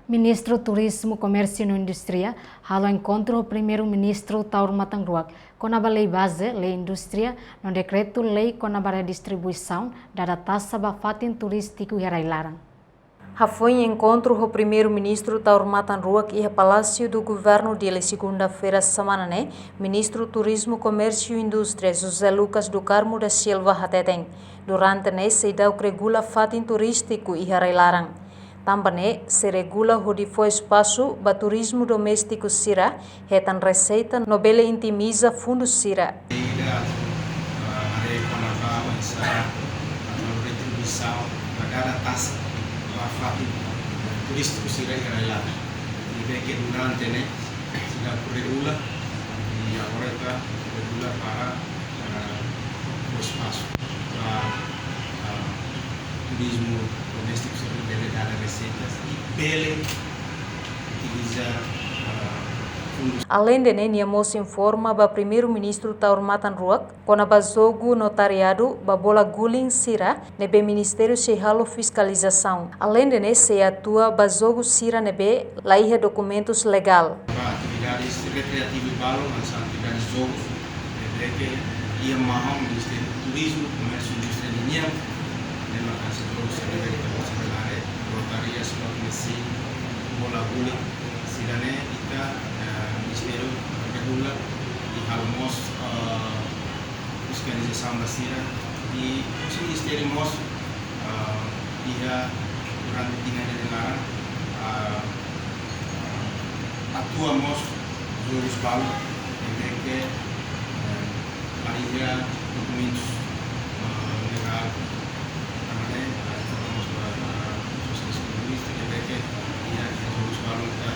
Ministro Turismo, Comércio e Indústria halo encontro o primeiro-ministro Tauro Matanruak com a lei base, lei indústria, no decreto-lei com a distribuição da taxa bafatin turístico e Railaran. Foi encontro o primeiro-ministro Tauro Matanruak e o Palácio do Governo dele segunda-feira semana, né? Ministro Turismo, Comércio e Indústria José Lucas do Carmo da Silva Hateten. Durante nesse dá o regula fatin turístico e Railaran. Também se regula o de foi espaço para turismo doméstico Sira, retan receita nobele intimiza fundo Sira. Retribuição pagada taxa para turístico Sira e lá. E bem que durante né, sudah regula e agora está regula para o espaço para turismo doméstico Sira deve dar receitas e pele utilizar Além de Nenia Moça informa o primeiro-ministro Tauro Matanruak, com a bazogo notariado, babola guling Sira, nebe Ministério Sehalo Fiscalização. Além de se atua bazogo Sira nebe, laiha documentos legal. Atividades recreativas e balo, as atividades jogos, nebe que ia maham Ministério do Turismo, Comércio e Indústria de Niam, nebe a casa jogos nebe que estamos falando, notaria só que nesse bola guling Sira ne ita Ministério regula e halmos fiscalização da Sira e o Ministério mos ia durante o dia de lá atuamos os balos em que aí documentos legal também estamos para os especialistas que ia os balos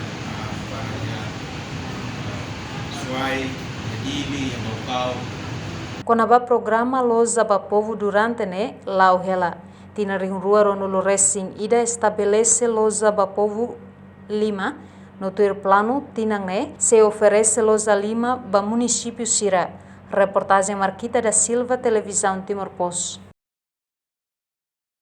Com a programa Loza para Povo durante né, lá o ela. Tina rua Ronolo Racing ida estabelece Loza para Povo Lima. No teu plano, tina né, se oferece Loza Lima para município Sira. Reportagem Marquita da Silva, Televisão Timor Post.